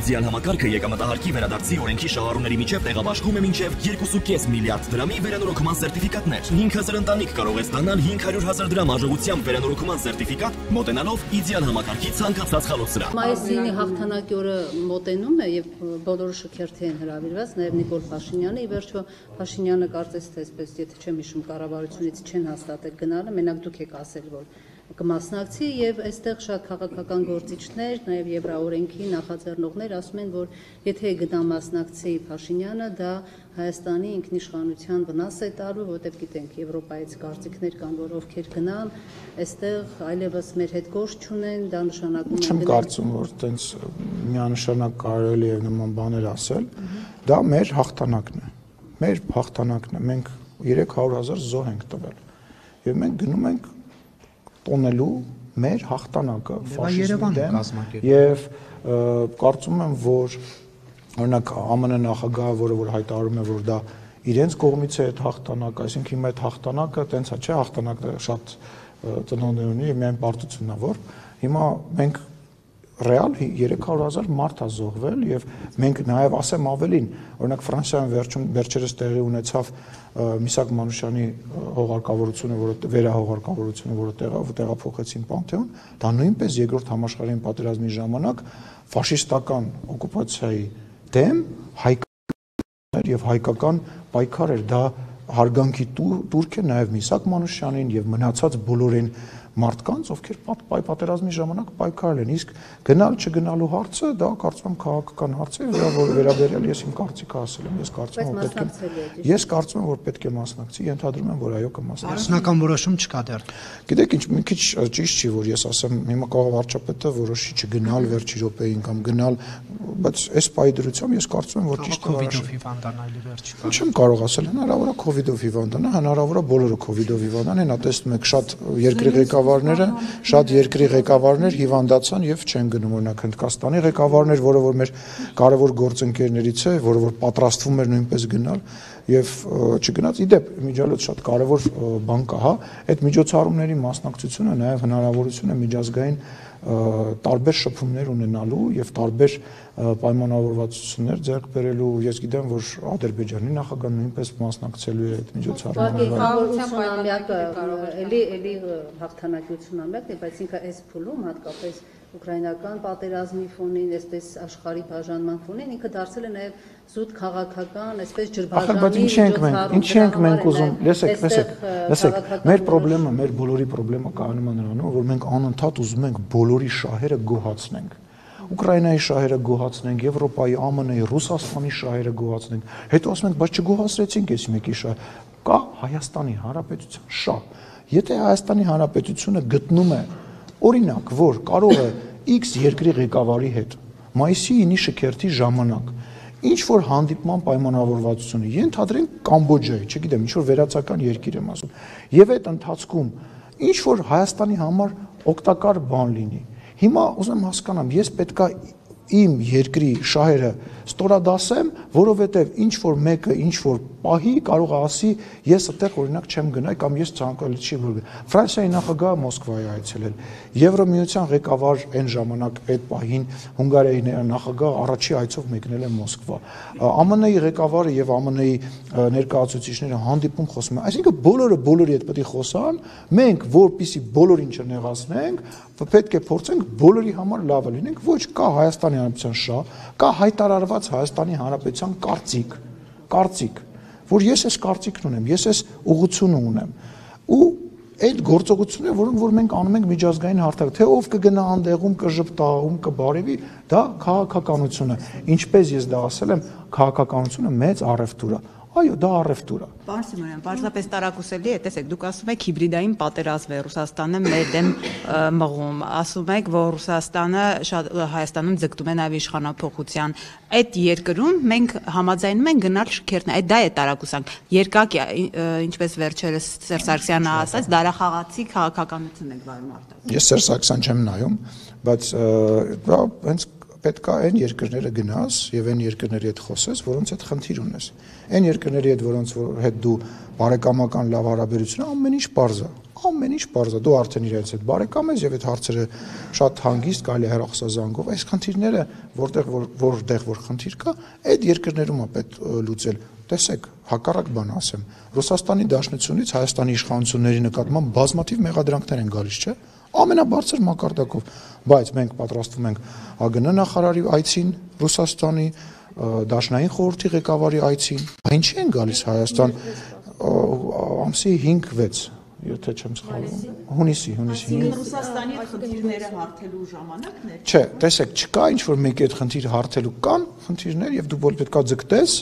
իդեալ համակարգը եկամտահարկի վերադարձի օրենքի շահառուների միջև տեղաբաշխում է մինչև 2.5 միլիարդ դրամի վերանորոգման սերտիֆիկատներ։ 5000 ընտանիք կարող է ստանալ 500,000 դրամ արժողությամբ վերանորոգման սերտիֆիկատ, մոտենալով իդեալ համակարգի ցանկացած խալոցրահ։ Մայիսի հաղթանակի օրը մոտենում է եւ բոլորը շքերթի են հրավիրված, նաեւ Նիկոլ Փաշինյանը, ի վերջո Փաշինյանը կարծես թե այսպես, եթե չեմ հիշում, կառավարությունից չեն հաստատել գնալը, մենակ դուք եք ասել, որ կմասնակցի եւ այստեղ շատ քաղաքական գործիչներ, նաեւ Եվրաօրենքի նախաձեռնողներ ասում են, որ եթե գնա մասնակցի Փաշինյանը, դա Հայաստանի ինքնիշխանության վնաս է տալու, որտեղ գիտենք Եվրոպայից կարծիքներ կան, որ ովքեր գնան, այստեղ այլևս մեր հետ գործ չունեն, դա նշանակում է Չեմ կարծում, որ այտենց միանշանակ կարելի է նման բաներ ասել, դա մեր հաղթանակն է։ Մեր հաղթանակն է։ Մենք 300,000 զոհ ենք տվել։ Եվ մենք գնում ենք տոնելու մեր հաղթանակը ֆաշիզմի դեմ եւ կարծում եմ, որ օրինակ ԱՄՆ նախագահը, որ հայտարարում է, որ դա իրենց կողմից է այդ հաղթանակը, այսինքն հիմա այդ հաղթանակը տենց է, չէ, հաղթանակը շատ ծնողներ ունի եւ միայն պարտությունն է, որ հիմա մենք ռեալ 300,000 մարդ է զոհվել եւ մենք նաեւ ասեմ ավելին, օրինակ Ֆրանսիայում վերջերս տեղի ունեցավ Միսակ Մանուշյանի հողարկավորությունը, որը վերահողարկավորությունը, որը տեղափոխեցին Պանթեոն, դա նույնպես երկրորդ համաշխարհային պատերազմի ժամանակ ֆաշիստական օկուպացիայի դեմ հայկական եւ հայկական պայքար էր, դա հարգանքի տուրք է նաեւ Միսակ Մանուշյանին եւ մնացած բոլորին մարդկանց, ովքեր պատերազմի ժամանակ պայքարել են, իսկ գնալ չգնալու հարցը դա կարծում եմ քաղաքական հարց է, որ վերաբերյալ ես իմ կարծիքը ասել եմ, ես կարծում եմ, որ պետք է մասնակցի, ենթադրում եմ, որ այո կմասնակցի։ Վերջնական որոշում չկա դեռ։ Գիտեք ինչ, մի քիչ ճիշտ չի, որ ես ասեմ, հիմա կարող վարչապետը որոշի չգնալ վերջի րոպեին կամ գնալ, բայց այս պայդրությամբ ես կարծում եմ, որ ճիշտ է Քովիդով հիվանդանալի վերջի։ Չեմ կարող ասել, հնարավոր է Քովիդով հիվանդանա, հնարավոր է բոլորը Քովիդով հիվանդանան, հա տեսնում եք շատ երկրի շատ երկրի ղեկավարներ հիվանդացան եւ չեն գնում, օրինակ Հնդկաստանի ղեկավարներ, որը որ մեր կարևոր գործընկերներից է, որը որ պատրաստվում էր նույնպես գնալ եւ չգնաց, իդեպ միջալոց շատ կարևոր բան կա, հա, այդ միջոցառումների մասնակցությունը նաեւ հնարավորություն է միջազգային տարբեր շփումներ ունենալու եւ տարբեր պայմանավորվածություններ ձեռք բերելու, ես գիտեմ, որ Ադրբեջանի նախագահն նույնպես մասնակցելու է այդ միջոցառումներին։ Էլի հաղթանակի 80-ամյակն է, բայց ինքը այս փուլում հատկապես ուկրաինական պատերազմի ֆոնին, այսպես աշխարհի բաժանման ֆոնին ինքը դարձել է նաև զուտ քաղաքական, այսպես ջրբաժանի ինչի ենք մենք ուզում, լսեք, մեր խնդրեմը, մեր բոլորի խնդրեմը կայանում է նրանում, որ մենք անընդհատ ուզում ենք բոլորի շահերը գոհացնենք։ Ուկրաինայի շահերը գոհացնենք, Եվրոպայի, ԱՄՆ-ի, Ռուսաստանի շահերը գոհացնենք։ Հետո ասում ենք, բայց չգոհացրեցինք այս մեկի շահը։ Կա Հայաստանի Հանրապետության շահ։ Եթե Հայաստանի Հանրապետությունը գտնում է օրինակ, որ կարող է X երկրի ղեկավարի հետ մայիսի 9-ի շքերթի ժամանակ ինչ որ հանդիպման պայմանավորվածություն է, ենթադրենք Կամբոջայի, չգիտեմ, ինչ որ վերացական երկիր եմ ասում, եւ այդ ընթացքում ինչ որ Հայաստանի համար օգտակար բան լինի։ Հիմա ուզում հասկանամ, ես պետքա իմ երկրի շահերը ստորադասեմ, որովհետև ինչ որ մեկը ինչ որ պահի կարող է ասի, ես այդտեղ օրինակ չեմ գնա կամ ես ցանկալի չի որ գնա։ Ֆրանսիայի նախագահը Մոսկվայի այցելել, Եվրոմիության ղեկավար այն ժամանակ այդ պահին Հունգարիայի նախագահը առաջի այցով մեկնել է Մոսկվա։ ԱՄՆ-ի ղեկավարը եւ ԱՄՆ-ի ներկայացուցիչները հանդիպում խոսում են, այսինքն բոլորի հետ պետք է խոսան, մենք որպեսի բոլորին չնեղացնենք, պետք է փորձենք բոլորի համար լավը լինենք, ոչ կա Հայաստանի Հանրապետության շահ, կա հայտարարված Հայաստանի Հանրապետության կարծիք, որ ես այս կարծիքն ունեմ, ես այս ուղղությունը ունեմ, ու այդ գործողությունները, որ մենք անում ենք միջազգային հարթակ, թե ով կգնա անդեղում, կժպտա, ում կբարևի, դա քաղաքականություն է, ինչպես ես դա ասել եմ, քաղաքականությունը մեծ առևտուր է, այո, դա առևտուր է։ Պարոն Սիմոնյան, պարզապես տարակուսելի է, տեսեք, դուք ասում եք հիբրիդային պատերազմ է Ռուսաստանը մեր դեմ մղում, ասում եք, որ Ռուսաստանը Հայաստանում ձգտում է նաև իշխանափոխության, այդ երկրում մենք համաձայնում ենք գնալ շքերթն, այդ դա է տարակուսանք, երկակ, ինչպես վերջերս Սերժ Սարգսյանը ասաց, դարախաղացի քաղաքականություն եք վարում արտահայտում։ Ես Սերժ Սարգսյան չեմ նայում, բայց դա հենց պետք է այն երկրները գնաս եւ այն երկրների հետ խոսես, որոնց հետ խնդիր ունես։ Այն երկրների հետ, որոնց հետ դու բարեկամական լավ հարաբերություն ամեն ինչ բարձ է։ ամեն ինչ բարձր, դու արդեն իրենց հետ բարեկամ ես եւ այդ հարցերը շատ հանգիստ կարելի է հեռախոսազանգով, այս խնդիրները որտեղ որ խնդիր կա, այդ երկրներում է պետք լուծել։ Տեսեք, հակառակ բան ասեմ, Ռուսաստանի Դաշնությունից Հայաստանի իշխանությունների նկատմամբ բազմաթիվ մեղադրանքներ են գալիս, չէ՞։ Ամենաբարձր մակարդակով, բայց մենք պատրաստվում ենք ԱԳՆ նախարարի այցին Ռուսաստանի, Դաշնային խորհրդի ղեկավարի այցին, ինչի են գալիս Հայաստան ամսի 5-6, եթե չեմ սխալվում, հունիսի 5։ Ռուսաստանի այդ խնդիրները հարթելու ժամանակն է։ Չէ, տեսեք, չկա ինչ որ մեկի այդ խնդիր հարթելու կան խնդիրներ եւ դու պետքա ձգտես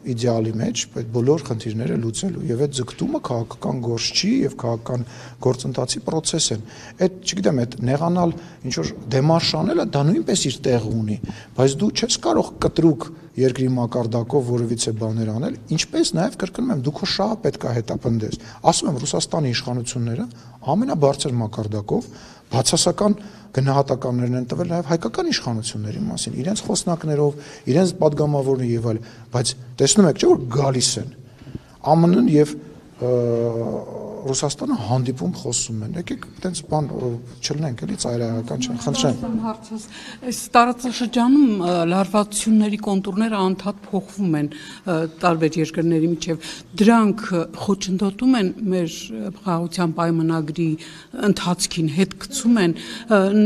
իդեալի մեջ այդ բոլոր խնդիրները լուծելու եւ այդ ձգտումը քաղաքական գործ չի եւ քաղաքական գործընթացի process են։ Այդ, չգիտեմ, այդ նեղանալ ինչ որ դեմարշ անելը դա նույնպես իր տեղը ունի, բայց դու չես կարող կտրուկ երկրի մակարդակով որևիցե բաներ անել, ինչպես նաեւ կրկնում եմ, դու քո շահը պետք է հետապնդես։ Ասում եմ, Ռուսաստանի իշխանությունները ամենաբարձր մակարդակով բացասական գնահատականներն են տվել նաև հայկական իշխանությունների մասին, իրենց խոսնակներով, իրենց падգամավորն եւ այլ, բայց տեսնում եք, չէ՞ որ գալիս են ԱՄՆ-ն եւ Ռուսաստանը հանդիպում խոսում են։ Եկեք այտենց բան չլինենք, էլի ծայրահեղական չեն, խնդրեմ։ Հարցս, այս տարածաշրջանում լարվածությունների կոնտուրները անդադ փոխվում են տարբեր երկրների միջև։ Դրանք խոչընդոտում են մեր խաղաղության պայմանագրի ընթացքին, հետ գցում են։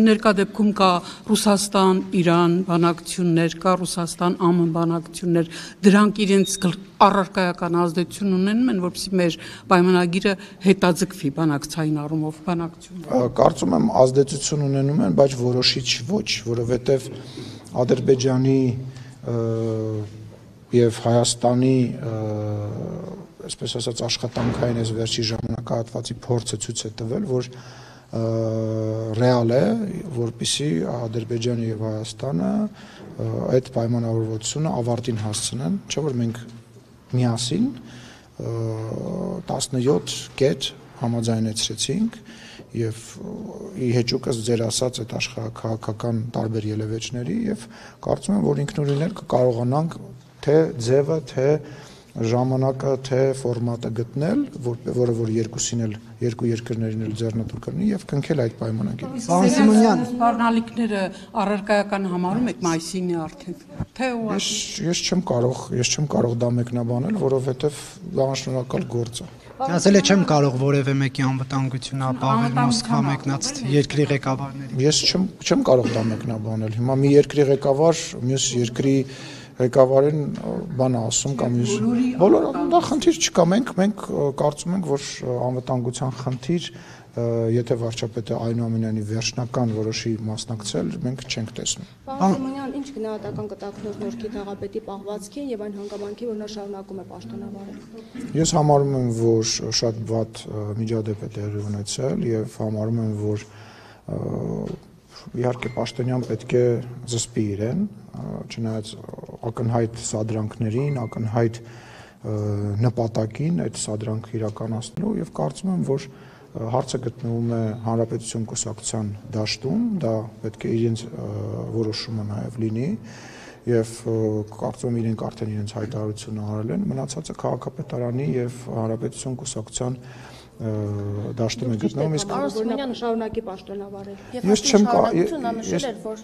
Ներկա դեպքում կա Ռուսաստան-Իրան բանակցություններ, կա Ռուսաստան-ԱՄՆ բանակցություններ։ Դրանք իրենց առարկայական ազդեցություն ունենում են, որպեսզի մեր պայմանագիրը հետաձգվի բանակցային առումով բանակցություն։ Կարծում եմ ազդեցություն ունենում են, բայց որոշիչ ոչ, որովհետև Ադրբեջանի եւ Հայաստանի այսպես ասած աշխատանքային այս վերջի ժամանակահատվածի փորձը ցույց է տվել, որ ռեալ է, որպեսզի Ադրբեջանը եւ Հայաստանը այդ պայմանավորվածությունը ավարտին հասցնեն, չէ՞ որ մենք միասին 17 կետ համաձայնեցրեցինք եւ ի հեճուկս ձեր ասած այդ աշխարհակահաղական տարբեր ելևէջների եւ կարծում եմ, որ ինքնուրույն էլ կկարողանանք թե ձևը, թե ժամանակը, թե ֆորմատը գտնել, որը որ երկու երկրներին էլ ձեռնտու կլինի եւ կնքել այդ պայմանագիրը։ Պարոն Սիմոնյան, սպառնալիքները առարկայական համարում եք մայիսինի արդեն, թե ու Ես չեմ կարող դա մեկնաբանել, որովհետեւ դա անշնորհակալ գործ է։ Ասել եմ չեմ կարող որևէ մեկի անվտանգություն ապահովել Մոսկվա մեկնած երկրի ղեկավարների։ Ես չեմ կարող դա մեկնաբանել։ Հիմա մի երկրի ղեկավար մյուս երկրի ղեկավարին բան ասում կամ բոլոր դա խնդիր չկա, մենք կարծում ենք, որ անվտանգության խնդիր, եթե վարչապետը այնուամենայնիվ վերջնական որոշի մասնակցել, մենք չենք տեսնում։ Պարոն Սիմոնյան, ինչ գնահատական կտակ Նոր-Նորքի քաղաքապետի պահվածքին եւ այն հանգամանքի, որ նա շարունակում է պաշտոնավարել։ Ես համարում եմ, որ շատ վատ միջադեպ է տեղի ունեցել եւ համարում եմ, որ իհարկե պաշտոնյան պետք է զսպի իրեն, չնայած ակնհայտ սադրանքներին, ակնհայտ նպատակին այդ սադրանքը իրականացնելու եւ կարծում եմ, որ հարցը գտնվում է Հանրապետություն կուսակցության դաշտում, դա պետք է իրենց որոշումը նաեւ լինի եւ կարծում եմ իրենք արդեն իրենց հայտարարությունը արել են, մնացածը քաղաքապետարանի եւ Հանրապետություն կուսակցության դաշտում է գտնվում, իսկ Պարոն Սիմոնյանը շարունակի պաշտոնավարել։ Ես չեմ նա նշել էր, որ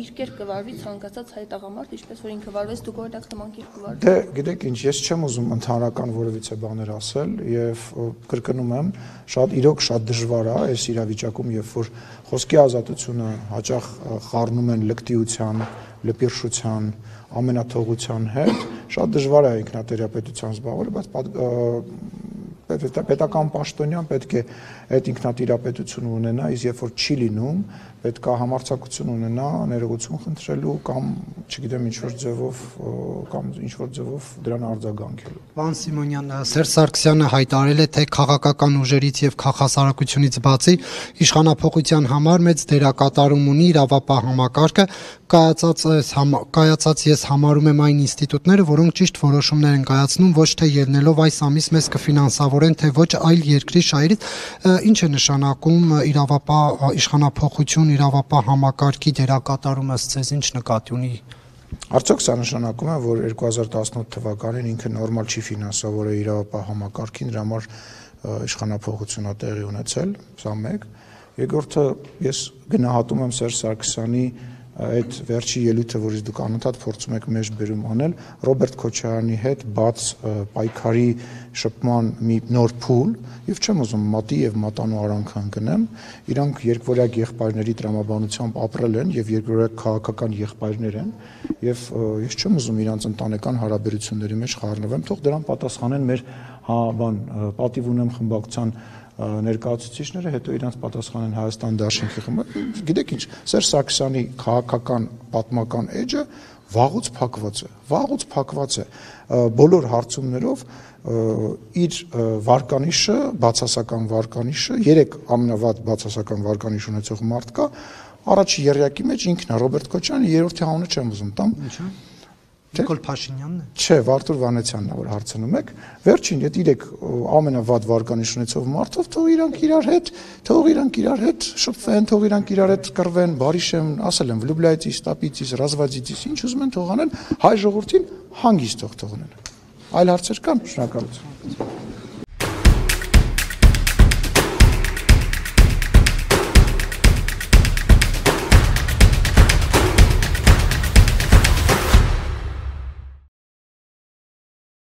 իր կերպ կվարվի ցանկացած հայ տղամարդ, ինչպես որ ինքը վարվեց, դուք օրինակ նման կերպ կվարվեք։ Դե, գիտեք ինչ, ես չեմ ուզում ընդհանրական որևիցե բաներ ասել եւ կրկնում եմ, իրոք շատ դժվար է այս իրավիճակում, երբ որ խոսքի ազատությունը հաճախ խառնում են լկտիության, լպիրշության, ամենաթողության հետ, շատ դժվար է ինքնատերապետության զբաղվել, բայց պետական պաշտոնյան պետք է այդ ինքնատիրապետությունը ունենա, իսկ երբ որ չի լինում, պետք է համարձակություն ունենա ներողություն խնդրելու կամ, չգիտեմ, ինչ-որ ձևով դրան արձագանքելու։ Պարոն Սիմոնյան, Սերժ Սարգսյանը հայտարարել է, թե քաղաքական ուժերից եւ քաղաքասարակությունից բացի իշխանափոխության համար մեծ դերակատարում ունի իրավապահ համակարգը, կայացած ես համարում եմ այն ինստիտուտները, որոնք ճիշտ որոշումներ են կայացնում, ոչ թե ելնելով այս ամիս մեզ կֆինանսավորեն, թե ոչ այլ երկրի շահերից, ինչ է նշանակում իրավապահ իշխանափոխություն, իրավապահ համակարգի դերակատարումը ըստ ինչ նկատի ունի։ Արդյոք սա նշանակում է, որ 2018 թվականին ինքը նորմալ չի ֆինանսավորել իրավապահ համակարգին, դրա համար իշխանափոխություն է տեղի ունեցել, սա մեկ։ Երկրորդը ես գնահատում եմ Սերժ Սարգսյանի այդ վերջի ելույթը, որից դուք անընդհատ փորձում եք մեջ բերում անել, Ռոբերտ Քոչարյանի հետ բաց պայքարի շփման մի նոր փուլ, եւ չեմ ուզում մատի եւ մատանու արանքը ընկնեմ, իրանք երկվորյակ եղբայրների տրամաբանությամբ ապրել են եւ երկվորյակ քաղաքական եղբայրներ են, եւ ես չեմ ուզում իրանց ընտանեկան հարաբերությունների մեջ խառնվեմ, թող դրան պատասխանեն մեր պատիվ ունեմ խմբակցության ներկայացուցիչները, հետո իրանց պատասխանեն Հայաստան Դաշինքի խմբը, գիտեք ինչ, Սերժ Սարգսյանի քաղաքական պատմական էջը վաղուց փակված է, բոլոր հարցումներով իր վարկանիշը, բացասական վարկանիշը, 3 ամենավատ բացասական վարկանիշ ունեցող մարդ կա, առաջի եռյակի մեջ ինքն է Ռոբերտ Քոչարյանը, երրորդի անունը չեմ ուզում տամ։ Նիկոլ Փաշինյանն է։ Չէ, Վարդուր Վանեցյանն է, որ հարցնում եք։ Վերջին, այդ 3 ամենավատ վարկանիշ ունեցող մարդով թող իրանք իրար հետ շփվեն, թող իրանք իրար հետ կռվեն, բարիշեմ, ասել եմ, վլուբլայցիս, տապիցիս, ռազվադիցիս, ինչ ուզում են թող անեն, հայ ժողովրդին հանգիստ թող թողնեն։ Այլ հարցեր կան, շնորհակալություն։